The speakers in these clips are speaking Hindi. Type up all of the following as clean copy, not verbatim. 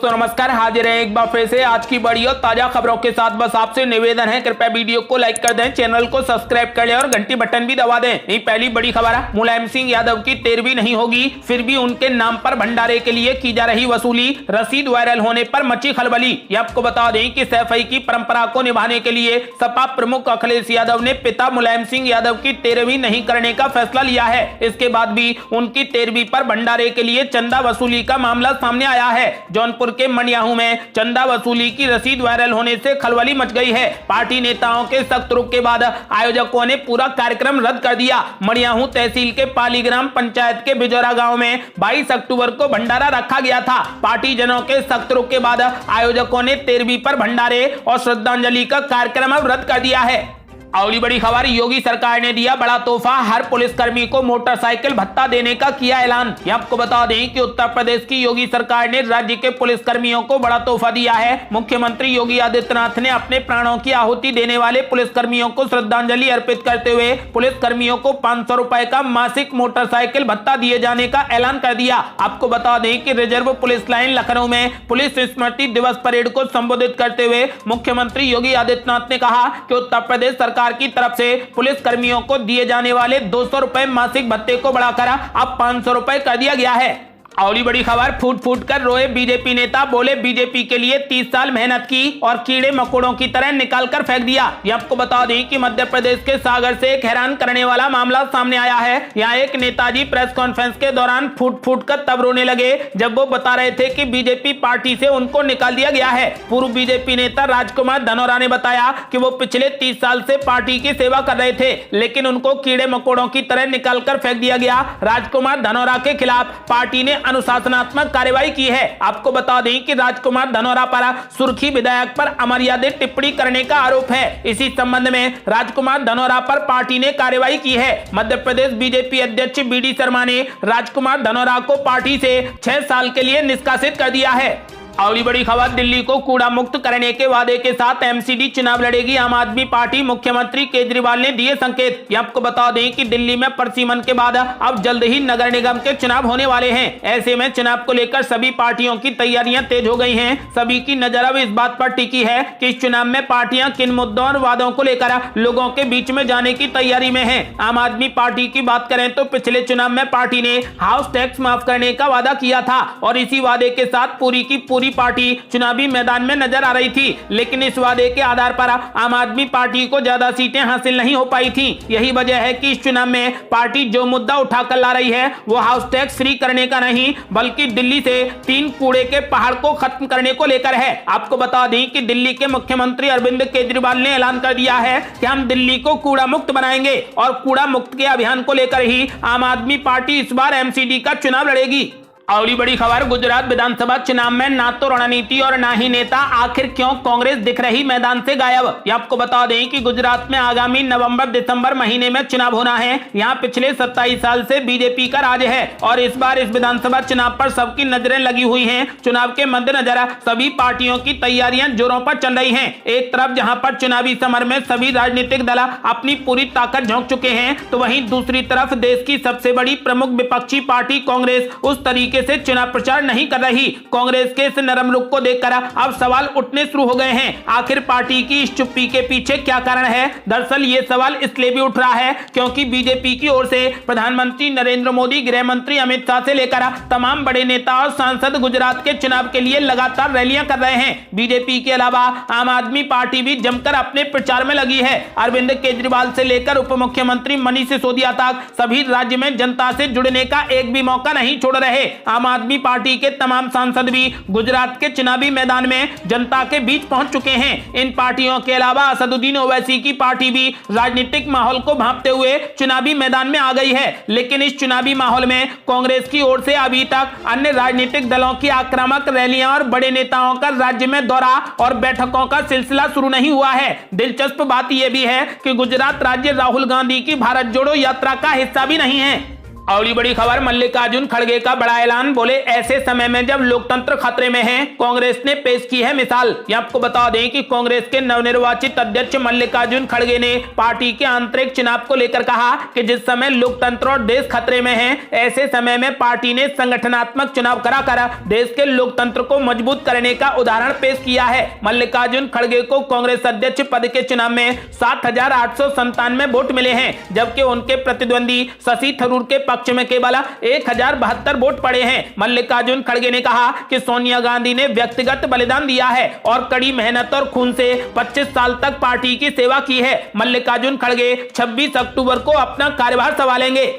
दोस्तों नमस्कार, हाजिर है एक बार फिर से आज की बड़ी और ताजा खबरों के साथ। बस आपसे निवेदन है, कृपया वीडियो को लाइक कर दें, चैनल को सब्सक्राइब कर लें और घंटी बटन भी दबा दें। नहीं, पहली बड़ी खबर है, मुलायम सिंह यादव की 13वीं नहीं होगी, फिर भी उनके नाम पर भंडारे के लिए की जा रही वसूली, रसीद वायरल होने पर मची खलबली। ये आपको बता दें कि सैफई की परंपरा को निभाने के लिए सपा प्रमुख अखिलेश यादव ने पिता मुलायम सिंह यादव की 13वीं नहीं करने का फैसला लिया है। इसके बाद भी उनकी 13वीं पर भंडारे के लिए चंदा वसूली का मामला सामने आया है। जौनपुर के मनियाहू में चंदा वसूली की रसीद वायरल होने से खलबली मच गई है। पार्टी नेताओं के सख्त रुख के बाद आयोजकों ने पूरा कार्यक्रम रद्द कर दिया। मनियाहू तहसील के पालीग्राम पंचायत के बिजौरा गांव में 22 अक्टूबर को भंडारा रखा गया था। पार्टी जनों के सख्त रुख के बाद आयोजकों ने 13वीं पर भंडारे और श्रद्धांजलि का कार्यक्रम अब रद्द कर दिया है। अगली बड़ी खबर, योगी सरकार ने दिया बड़ा तोहफा, हर पुलिसकर्मी को मोटरसाइकिल भत्ता देने का किया ऐलान। ये आपको बता दें कि उत्तर प्रदेश की योगी सरकार ने राज्य के पुलिसकर्मियों को बड़ा तोहफा दिया है। मुख्यमंत्री योगी आदित्यनाथ ने अपने प्राणों की आहुति देने वाले पुलिसकर्मियों को श्रद्धांजलि अर्पित करते हुए पुलिसकर्मियों को 500 रुपए का मासिक मोटरसाइकिल भत्ता दिए जाने का ऐलान कर दिया। आपको बता दें कि रिजर्व पुलिस लाइन लखनऊ में पुलिस स्मृति दिवस परेड को संबोधित करते हुए मुख्यमंत्री योगी आदित्यनाथ ने कहा कि उत्तर प्रदेश सरकार की तरफ से पुलिस कर्मियों को दिए जाने वाले 200 रुपए मासिक भत्ते को बढ़ाकर अब 500 रुपए कर दिया गया है। अगली बड़ी खबर, फूट फूट कर रोए बीजेपी नेता, बोले बीजेपी के लिए 30 साल मेहनत की और कीड़े मकोड़ों की तरह निकाल कर फेंक दिया। ये आपको बता दें कि मध्य प्रदेश के सागर से एक हैरान करने वाला मामला सामने आया है। यहाँ एक नेताजी प्रेस कॉन्फ्रेंस के दौरान फूट फूट कर तब रोने लगे जब वो बता रहे थे कि बीजेपी पार्टी से उनको निकाल दिया गया है। पूर्व बीजेपी नेता राजकुमार धनोरा ने बताया कि वो पिछले 30 साल से पार्टी की सेवा कर रहे थे, लेकिन उनको कीड़े मकोड़ों की तरह निकाल कर फेंक दिया गया। राजकुमार धनोरा के खिलाफ पार्टी ने अनुशासनात्मक कार्रवाई की है। आपको बता दें कि राजकुमार धनोरा पर सुर्खी विधायक पर अमर्यादित टिप्पणी करने का आरोप है। इसी संबंध में राजकुमार धनोरा पर पार्टी ने कार्रवाई की है। मध्य प्रदेश बीजेपी अध्यक्ष बीडी शर्मा ने राजकुमार धनोरा को पार्टी से 6 साल के लिए निष्कासित कर दिया है। अगली बड़ी खबर, दिल्ली को कूड़ा मुक्त करने के वादे के साथ एमसीडी चुनाव लड़ेगी आम आदमी पार्टी, मुख्यमंत्री केजरीवाल ने दिए संकेत। ये आपको बता दें कि दिल्ली में परसीमन के बाद अब जल्द ही नगर निगम के चुनाव होने वाले हैं। ऐसे में चुनाव को लेकर सभी पार्टियों की तैयारियां तेज हो गई हैं। सभी की नजर अब इस बात पर टिकी है कि इस चुनाव में पार्टियां किन मुद्दों और वादों को लेकर लोगों के बीच में जाने की तैयारी में है। आम आदमी पार्टी की बात करें तो पिछले चुनाव में पार्टी ने हाउस टैक्स माफ करने का वादा किया था और इसी वादे के साथ पूरी की पूरी पार्टी चुनावी मैदान में नजर आ रही थी, लेकिन इस वादे के आधार पर आम आदमी पार्टी को ज्यादा सीटें हासिल नहीं हो पाई थी। यही वजह है कि इस चुनाव में पार्टी जो मुद्दा उठाकर ला रही है वो हाउस टैक्स फ्री करने का नहीं, बल्कि दिल्ली से 3 कूड़े के पहाड़ को खत्म करने को लेकर है। आपको बता दें कि दिल्ली के मुख्यमंत्री अरविंद केजरीवाल ने ऐलान कर दिया है कि हम दिल्ली को कूड़ा मुक्त बनाएंगे और कूड़ा मुक्त के अभियान को लेकर ही आम आदमी पार्टी इस बार एमसीडी का चुनाव लड़ेगी। अगली बड़ी खबर, गुजरात विधानसभा चुनाव में ना तो रणनीति और ना ही नेता, आखिर क्यों कांग्रेस दिख रही मैदान से गायब। ये आपको बता दें कि गुजरात में आगामी नवंबर दिसंबर महीने में चुनाव होना है। यहाँ पिछले 27 साल से बीजेपी का राज है और इस बार इस विधानसभा चुनाव पर सबकी नजरें लगी हुई हैं। चुनाव के मद्देनजर सभी पार्टियों की तैयारियां जोरों पर चल रही हैं। एक तरफ जहां पर चुनावी समर में सभी राजनीतिक दल अपनी पूरी ताकत झोंक चुके हैं, तो वहीं दूसरी तरफ देश की सबसे बड़ी प्रमुख विपक्षी पार्टी कांग्रेस उस तरीके से चुनाव प्रचार नहीं कर रही। कांग्रेस के इस नरम रुख को देखकर अब सवाल उठने शुरू हो गए हैं। आखिर पार्टी की इस चुप्पी के पीछे क्या कारण है? दरअसल ये सवाल इसलिए भी उठ रहा है क्योंकि बीजेपी की ओर से प्रधानमंत्री नरेंद्र मोदी, गृह मंत्री अमित शाह से लेकर तमाम बड़े नेता और सांसद गुजरात के चुनाव के लिए लगातार रैलियां कर रहे हैं। बीजेपी के अलावा आम आदमी पार्टी भी जमकर अपने प्रचार में लगी है। अरविंद केजरीवाल से लेकर उप मुख्यमंत्री मनीष सिसोदिया तक सभी राज्य में जनता से जुड़ने का एक भी मौका नहीं छोड़ रहे। आम आदमी पार्टी के तमाम सांसद भी गुजरात के चुनावी मैदान में जनता के बीच पहुंच चुके हैं। इन पार्टियों के अलावा असदुद्दीन ओवैसी की पार्टी भी राजनीतिक माहौल को भांपते हुए चुनावी मैदान में आ गई है, लेकिन इस चुनावी माहौल में कांग्रेस की ओर से अभी तक अन्य राजनीतिक दलों की आक्रामक रैलियां और बड़े नेताओं का राज्य में दौरा और बैठकों का सिलसिला शुरू नहीं हुआ है। दिलचस्प बात यह भी है कि गुजरात राज्य राहुल गांधी की भारत जोड़ो यात्रा का हिस्सा भी नहीं है। और बड़ी खबर, मल्लिकार्जुन खड़गे का बड़ा ऐलान, बोले ऐसे समय में जब लोकतंत्र खतरे में है कांग्रेस ने पेश की है मिसाल। ये आपको बता दें कि कांग्रेस के नवनिर्वाचित अध्यक्ष मल्लिकार्जुन खड़गे ने पार्टी के आंतरिक चुनाव को लेकर कहा कि जिस समय लोकतंत्र और देश खतरे में है ऐसे समय में पार्टी ने संगठनात्मक चुनाव कराकर देश के लोकतंत्र को मजबूत करने का उदाहरण पेश किया है। मल्लिकार्जुन खड़गे को कांग्रेस अध्यक्ष पद के चुनाव में 7,897 वोट मिले हैं, जबकि उनके प्रतिद्वंदी शशि थरूर के पक्ष में केवल 1,072 वोट पड़े हैं। मल्लिकार्जुन खड़गे ने कहा कि सोनिया गांधी ने व्यक्तिगत बलिदान दिया है और कड़ी मेहनत और खून से 25 साल तक पार्टी की सेवा की है। मल्लिकार्जुन खड़गे 26 अक्टूबर को अपना कार्यभार संभालेंगे।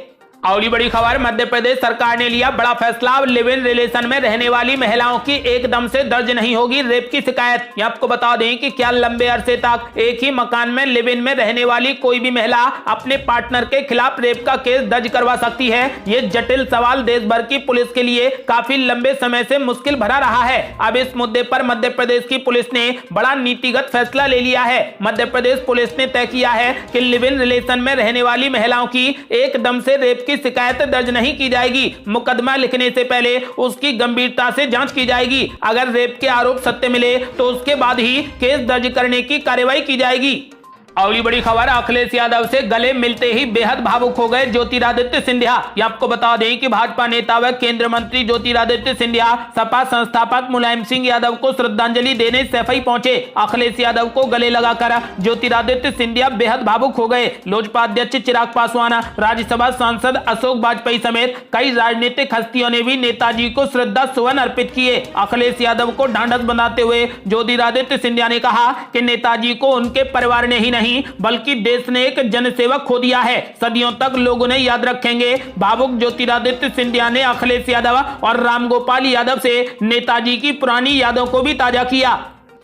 और बड़ी खबर, मध्य प्रदेश सरकार ने लिया बड़ा फैसला, लिव इन रिलेशन में रहने वाली महिलाओं की एकदम से दर्ज नहीं होगी रेप की शिकायत। ये आपको बता दें कि क्या लंबे अरसे तक एक ही मकान में लिव इन में रहने वाली कोई भी महिला अपने पार्टनर के खिलाफ रेप का केस दर्ज करवा सकती है? ये जटिल सवाल देश भर की पुलिस के लिए काफी लंबे समय से मुश्किल भरा रहा है। अब इस मुद्दे पर मध्य प्रदेश की पुलिस ने बड़ा नीतिगत फैसला ले लिया है। मध्य प्रदेश पुलिस ने तय किया है कि लिव इन रिलेशन में रहने वाली महिलाओं की एकदम से रेप की शिकायत दर्ज नहीं की जाएगी। मुकदमा लिखने से पहले उसकी गंभीरता से जांच की जाएगी। अगर रेप के आरोप सत्य मिले तो उसके बाद ही केस दर्ज करने की कार्रवाई की जाएगी। अगली बड़ी खबर, अखिलेश यादव से गले मिलते ही बेहद भावुक हो गए ज्योतिरादित्य सिंधिया। ये आपको बता दें कि भाजपा नेता व केंद्रीय मंत्री ज्योतिरादित्य सिंधिया सपा संस्थापक मुलायम सिंह यादव को श्रद्धांजलि देने सैफई पहुंचे। अखिलेश यादव को गले लगाकर ज्योतिरादित्य सिंधिया बेहद भावुक हो गए। लोजपा अध्यक्ष चिराग पासवान, राज्यसभा सांसद अशोक वाजपेयी समेत कई राजनीतिक हस्तियों ने भी नेताजी को श्रद्धा सुमन अर्पित किए। अखिलेश यादव को ढांढस बनाते हुए ज्योतिरादित्य सिंधिया ने कहा कि नेताजी को उनके परिवार ने ही नहीं बल्कि देश ने एक जनसेवक खो दिया है, सदियों तक लोग उन्हें याद रखेंगे। भावुक ज्योतिरादित्य सिंधिया ने अखिलेश यादव और रामगोपाल यादव से नेताजी की पुरानी यादों को भी ताजा किया।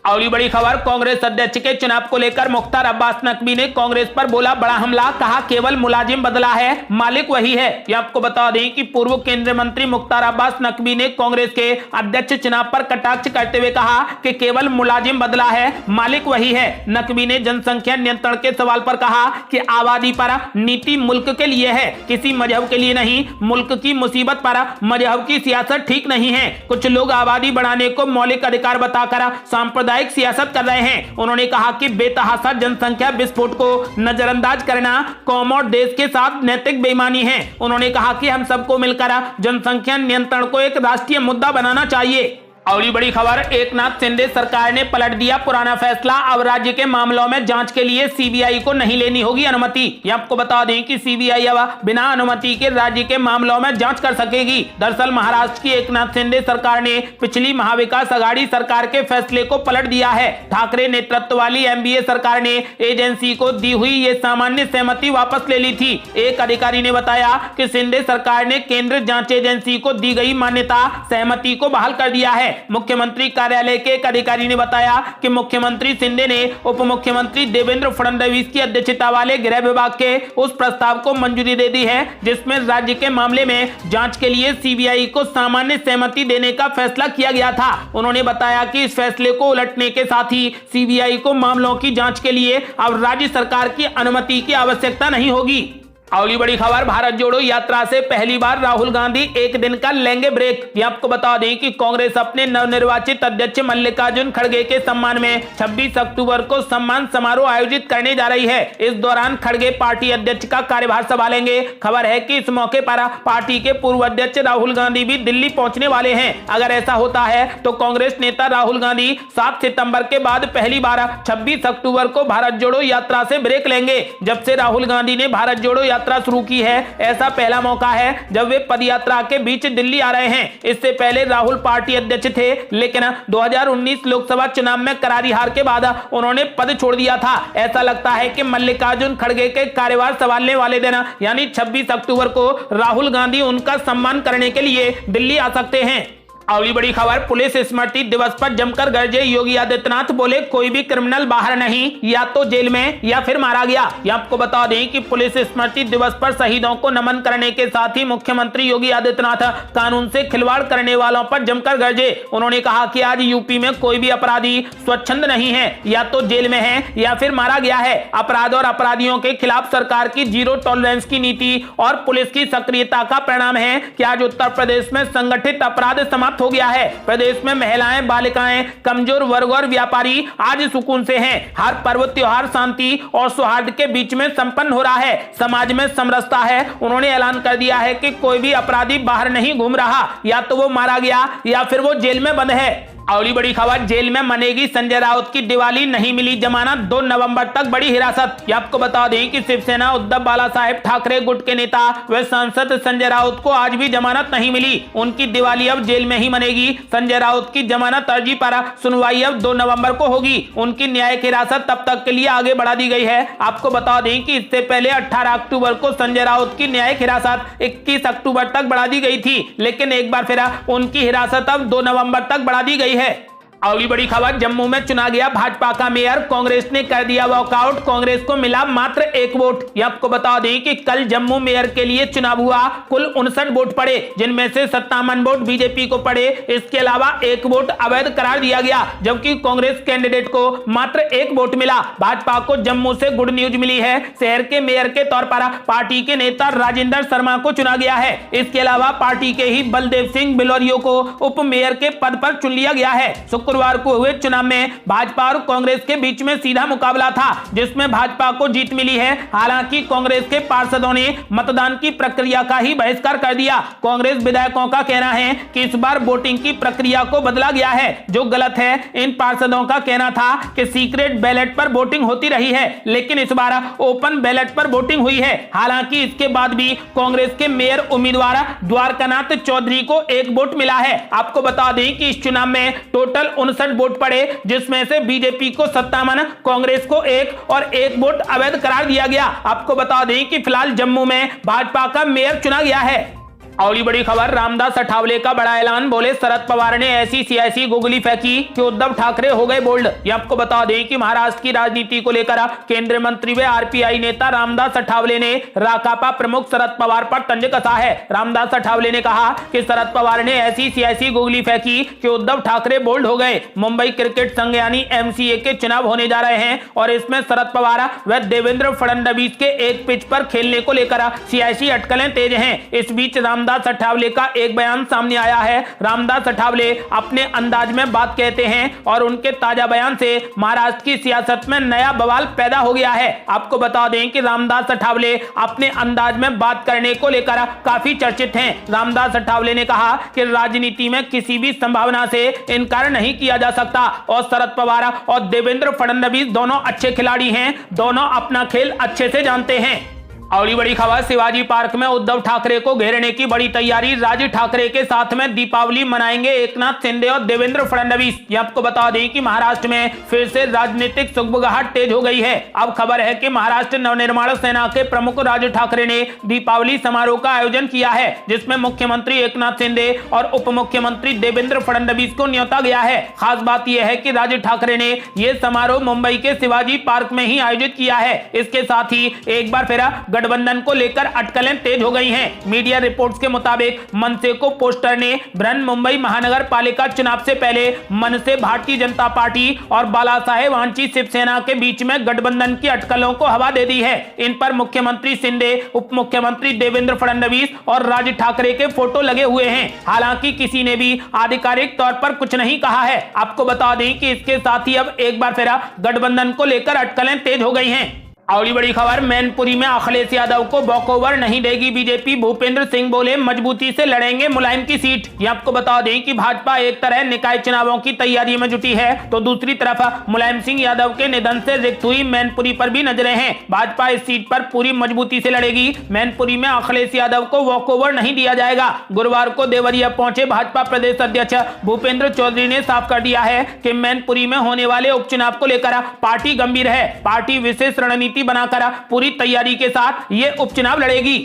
अगली बड़ी खबर, कांग्रेस अध्यक्ष के चुनाव को लेकर मुख्तार अब्बास नकवी ने कांग्रेस पर बोला बड़ा हमला, कहा केवल मुलाजिम बदला है मालिक वही है। ये आपको बता दें कि पूर्व केंद्रीय मंत्री मुख्तार अब्बास नकवी ने कांग्रेस के अध्यक्ष चुनाव पर कटाक्ष करते हुए कहा कि केवल मुलाजिम बदला है मालिक वही है। नकवी ने जनसंख्या नियंत्रण के सवाल पर कहा कि आबादी पर नीति मुल्क के लिए है, किसी मजहब के लिए नहीं। मुल्क की मुसीबत पर मजहब की सियासत ठीक नहीं है। कुछ लोग आबादी बढ़ाने को मौलिक अधिकार बताकर सांप्रदायिक सियासत कर रहे हैं। उन्होंने कहा कि बेतहाशा जनसंख्या विस्फोट को नजरअंदाज करना कौम और देश के साथ नैतिक बेईमानी है। उन्होंने कहा कि हम सबको मिलकर जनसंख्या नियंत्रण को एक राष्ट्रीय मुद्दा बनाना चाहिए। अगली बड़ी खबर, एकनाथ शिंदे सरकार ने पलट दिया पुराना फैसला, अब राज्य के मामलों में जांच के लिए सीबीआई को नहीं लेनी होगी अनुमति। ये आपको बता दें कि सीबीआई अब बिना अनुमति के राज्य के मामलों में जांच कर सकेगी। दरअसल महाराष्ट्र की एकनाथ शिंदे सरकार ने पिछली महाविकास आघाड़ी सरकार के फैसले को पलट दिया है। ठाकरे नेतृत्व वाली एनडीए सरकार ने एजेंसी को दी हुई ये सामान्य सहमति वापस ले ली थी। एक अधिकारी ने बताया कि शिंदे सरकार ने केंद्रीय जांच एजेंसी को दी गई मान्यता सहमति को बहाल कर दिया है। मुख्यमंत्री कार्यालय के एक अधिकारी ने बताया कि मुख्यमंत्री शिंदे ने उप मुख्यमंत्री देवेंद्र फडणवीस की अध्यक्षता वाले गृह विभाग के उस प्रस्ताव को मंजूरी दे दी है जिसमें राज्य के मामले में जांच के लिए सीबीआई को सामान्य सहमति देने का फैसला किया गया था। उन्होंने बताया कि इस फैसले को उलटने के साथ ही सीबीआई को मामलों की जांच के लिए अब राज्य सरकार की अनुमति की आवश्यकता नहीं होगी। अगली बड़ी खबर, भारत जोड़ो यात्रा से पहली बार राहुल गांधी एक दिन का लेंगे ब्रेक। ये आपको बता दें कि कांग्रेस अपने नवनिर्वाचित अध्यक्ष मल्लिकार्जुन खड़गे के सम्मान में 26 अक्टूबर को सम्मान समारोह आयोजित करने जा रही है। इस दौरान खड़गे पार्टी अध्यक्ष का कार्यभार संभालेंगे। खबर है कि इस मौके पर पार्टी के पूर्व अध्यक्ष राहुल गांधी भी दिल्ली पहुंचने वाले हैं। अगर ऐसा होता है तो कांग्रेस नेता राहुल गांधी 7 सितंबर के बाद पहली बार 26 अक्टूबर को भारत जोड़ो यात्रा से ब्रेक लेंगे। जब से राहुल गांधी ने भारत जोड़ो यात्रा शुरू की है, ऐसा पहला मौका है जब वे पदयात्रा के बीच दिल्ली आ रहे हैं। इससे पहले राहुल पार्टी अध्यक्ष थे, लेकिन 2019 लोकसभा चुनाव में करारी हार के बाद उन्होंने पद छोड़ दिया था। ऐसा लगता है कि मल्लिकार्जुन खड़गे के कार्यभार संभालने वाले दिन यानी 26 अक्टूबर को राहुल गांधी उनका सम्मान करने के लिए दिल्ली आ सकते हैं। अगली बड़ी खबर, पुलिस स्मृति दिवस पर जमकर गरजे योगी आदित्यनाथ, बोले कोई भी क्रिमिनल बाहर नहीं, या तो जेल में या फिर मारा गया। ये आपको बता दें कि पुलिस स्मृति दिवस पर शहीदों को नमन करने के साथ ही मुख्यमंत्री योगी आदित्यनाथ कानून से खिलवाड़ करने वालों पर जमकर गरजे। उन्होंने कहा कि आज यूपी में कोई भी अपराधी स्वच्छंद नहीं है, या तो जेल में है या फिर मारा गया है। अपराध और अपराधियों के खिलाफ सरकार की जीरो टॉलरेंस की नीति और पुलिस की सक्रियता का परिणाम है कि आज उत्तर प्रदेश में संगठित अपराध समाप्त हो गया है। प्रदेश में महिलाएं, बालिकाएं, कमजोर वर्ग और व्यापारी आज सुकून से हैं। हर पर्व त्योहार शांति और सौहार्द के बीच में संपन्न हो रहा है। समाज में समरसता है। उन्होंने ऐलान कर दिया है कि कोई भी अपराधी बाहर नहीं घूम रहा, या तो वो मारा गया या फिर वो जेल में बंद है। अगली बड़ी खबर, जेल में मनेगी संजय राउत की दिवाली, नहीं मिली जमानत, 2 नवंबर तक बड़ी हिरासत। ये आपको बता दें कि शिवसेना उद्धव बाला साहेब ठाकरे गुट के नेता व सांसद संजय राउत को आज भी जमानत नहीं मिली। उनकी दिवाली अब जेल में ही मनेगी। संजय राउत की जमानत अर्जी पर सुनवाई अब 2 नवंबर को होगी। उनकी न्यायिक हिरासत तब तक के लिए आगे बढ़ा दी गई है। आपको बता दें कि इससे पहले 18 अक्टूबर को संजय राउत की न्यायिक हिरासत 21 अक्टूबर तक बढ़ा दी गई थी, लेकिन एक बार फिर उनकी हिरासत अब 2 नवंबर तक बढ़ा दी गई है। अगली बड़ी खबर, जम्मू में चुना गया भाजपा का मेयर, कांग्रेस ने कर दिया वॉकआउट, कांग्रेस को मिला मात्र 1 वोट। ये आपको बता दें कि कल जम्मू मेयर के लिए चुनाव हुआ। कुल 59 वोट पड़े, जिनमें से 57 वोट बीजेपी को पड़े। इसके अलावा 1 वोट अवैध करार दिया गया, जबकि कांग्रेस कैंडिडेट को मात्र 1 वोट मिला। भाजपा को जम्मू से गुड न्यूज मिली है। शहर के मेयर के तौर पर पार्टी के नेता राजेंद्र शर्मा को चुना गया है। इसके अलावा पार्टी के ही बलदेव सिंह बिलोरियो को उप मेयर के पद पर चुन लिया गया है। शुक्रवार को हुए चुनाव में भाजपा और कांग्रेस के बीच में सीधा मुकाबला था, जिसमें भाजपा को जीत मिली है। हालांकि कांग्रेस के पार्षदों ने मतदान की प्रक्रिया का ही बहिष्कार कर दिया। कांग्रेस विधायकों का कहना है कि इस बार वोटिंग की प्रक्रिया को बदला गया है, जो गलत है। इन पार्षदों का कहना था कि सीक्रेट बैलेट पर वोटिंग होती रही है, लेकिन इस बार ओपन बैलेट पर वोटिंग हुई है। हालांकि इसके बाद भी कांग्रेस के मेयर उम्मीदवार द्वारकानाथ चौधरी को 1 वोट मिला है। आपको बता दें कि इस चुनाव में टोटल 59 वोट पड़े, जिसमें से बीजेपी को 57, कांग्रेस को 1 और 1 वोट अवैध करार दिया गया। आपको बता दें कि फिलहाल जम्मू में भाजपा का मेयर चुना गया है। अगली बड़ी खबर, रामदास अठावले का बड़ा ऐलान, बोले शरद पवार ने ऐसी सियासी गुगली फेंकी कि उद्धव ठाकरे हो गए बोल्ड। ये आपको बता दें कि महाराष्ट्र की राजनीति को लेकर केंद्रीय मंत्री व आरपीआई नेता रामदास अठावले ने राकापा प्रमुख शरद पवार पर तंज कसा है। रामदास अठावले ने कहा कि शरद पवार ने ऐसी सियासी गुगली फेंकी कि उद्धव ठाकरे बोल्ड हो गए। मुंबई क्रिकेट संघ यानी एमसीए के चुनाव होने जा रहे हैं और इसमें शरद पवार व देवेंद्र फडणवीस के एक पिच पर खेलने को लेकर सियासी अटकलें तेज हैं। इस बीच रामदास अठावले का एक बयान सामने आया है। रामदास अठावले अपने अंदाज में बात कहते हैं और उनके ताजा बयान से महाराष्ट्र की सियासत में नया बवाल पैदा हो गया है। आपको बता दें कि रामदास अठावले अपने अंदाज में बात करने को लेकर काफी चर्चित हैं। रामदास अठावले ने कहा कि राजनीति में किसी भी संभावना से इनकार नहीं किया जा सकता और शरद पवार और देवेंद्र फडणवीस दोनों अच्छे खिलाड़ी हैं, दोनों अपना खेल अच्छे से जानते हैं। अगली बड़ी खबर, शिवाजी पार्क में उद्धव ठाकरे को घेरने की बड़ी तैयारी, राज ठाकरे के साथ में दीपावली मनाएंगे एकनाथ शिंदे और देवेंद्र फडणवीस। ये आपको बता दें कि महाराष्ट्र में फिर से राजनीतिक सुगबुगाहट तेज हो गई है। अब खबर है कि महाराष्ट्र नवनिर्माण सेना के प्रमुख राज ठाकरे ने दीपावली समारोह का आयोजन किया है, जिसमें मुख्यमंत्री एकनाथ शिंदे और उप मुख्यमंत्री देवेंद्र फडणवीस को न्योता गया है। खास बात यह है कि राज ठाकरे ने यह समारोह मुंबई के शिवाजी पार्क में ही आयोजित किया है। इसके साथ ही एक बार फिर गठबंधन को लेकर अटकलें तेज हो गई हैं। मीडिया रिपोर्ट्स के मुताबिक मनसे को पोस्टर ने बृहन-मुंबई महानगर पालिका चुनाव से पहले मनसे भारतीय जनता पार्टी और बाला साहेब वांची शिवसेना के बीच में गठबंधन की अटकलों को हवा दे दी है। इन पर मुख्यमंत्री शिंदे, उप मुख्यमंत्री देवेंद्र फडणवीस और राज ठाकरे के फोटो लगे हुए हैं। हालांकि किसी ने भी आधिकारिक तौर पर कुछ नहीं कहा है। आपको बता दें कि इसके साथ ही अब एक बार फिर गठबंधन को लेकर अटकलें तेज हो गई हैं। अगली बड़ी खबर, मैनपुरी में अखिलेश यादव को वॉकओवर नहीं देगी बीजेपी, भूपेंद्र सिंह बोले मजबूती से लड़ेंगे मुलायम की सीट। ये आपको बता दें कि भाजपा एक तरह निकाय चुनावों की तैयारी में जुटी है, तो दूसरी तरफ मुलायम सिंह यादव के निधन से रिक्त हुई मैनपुरी पर भी नजरें हैं। भाजपा इस सीट पर पूरी मजबूती से लड़ेगी। मैनपुरी में अखिलेश यादव को वॉकओवर नहीं दिया जाएगा। गुरुवार को देवरिया पहुंचे भाजपा प्रदेश अध्यक्ष भूपेंद्र चौधरी ने साफ कर दिया है कि मैनपुरी में होने वाले उपचुनाव को लेकर पार्टी गंभीर है। पार्टी विशेष रणनीति बनाकर पूरी तैयारी के साथ ये उपचुनाव लड़ेगी।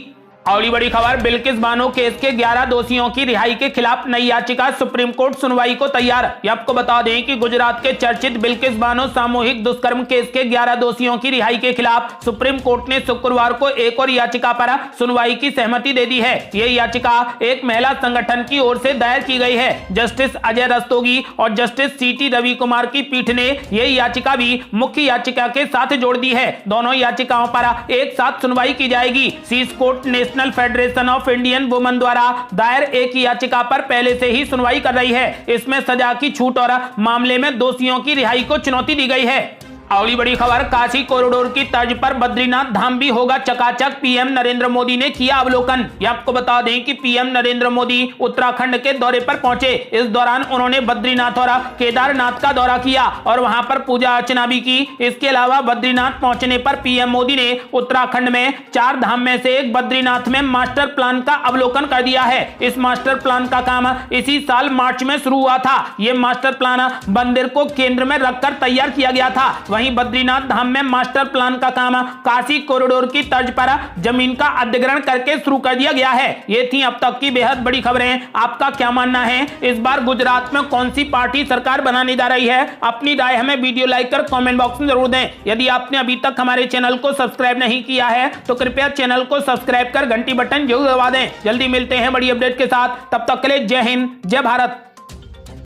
अगली बड़ी खबर, बिल्किस बानो केस के 11 दोषियों की रिहाई के खिलाफ नई याचिका, सुप्रीम कोर्ट सुनवाई को तैयार। ये आपको बता दें कि गुजरात के चर्चित बिल्किस बानो सामूहिक दुष्कर्म केस के 11 दोषियों की रिहाई के खिलाफ सुप्रीम कोर्ट ने शुक्रवार को एक और याचिका पर सुनवाई की सहमति दे दी है। ये याचिका एक महिला संगठन की ओर से दायर की गई है। जस्टिस अजय रस्तोगी और जस्टिस सीटी रवि कुमार की पीठ ने यह याचिका भी मुख्य याचिका के साथ जोड़ दी है। दोनों याचिकाओं पर एक साथ सुनवाई की जाएगी। शीर्ष court national federation of Indian women द्वारा दायर एक याचिका पर पहले से ही सुनवाई कर रही है। इसमें सजा की छूट और मामले में दोषियों की रिहाई को चुनौती दी गई है। अगली बड़ी खबर, काशी कॉरिडोर की तर्ज पर बद्रीनाथ धाम भी होगा चकाचक, पीएम नरेंद्र मोदी ने किया अवलोकन। ये आपको बता दें कि पीएम नरेंद्र मोदी उत्तराखंड के दौरे पर पहुंचे। इस दौरान उन्होंने बद्रीनाथ और केदारनाथ का दौरा किया और वहां पर पूजा अर्चना भी की। इसके अलावा बद्रीनाथ पहुंचने पर पीएम मोदी ने उत्तराखंड में 4 धाम में से एक बद्रीनाथ में मास्टर प्लान का अवलोकन कर दिया है। इस मास्टर प्लान का काम इसी साल मार्च में शुरू हुआ था। ये मास्टर प्लान मंदिर को केंद्र में रखकर तैयार किया गया था। वहीं बद्रीनाथ धाम में मास्टर प्लान का काम काशी कॉरिडोर की तर्ज पर जमीन का अधिग्रहण करके शुरू कर दिया गया है। ये थी अब तक की बेहद बड़ी खबरें। आपका क्या मानना है, इस बार गुजरात में कौन सी पार्टी सरकार बनाने जा रही है? अपनी राय हमें वीडियो लाइक कर कमेंट बॉक्स में जरूर दें। यदि आपने अभी तक हमारे चैनल को सब्सक्राइब नहीं किया है तो कृपया चैनल को सब्सक्राइब कर घंटी बटन जरूर दबा दें। जल्दी मिलते हैं बड़ी अपडेट के साथ, तब तक के लिए जय हिंद, जय भारत।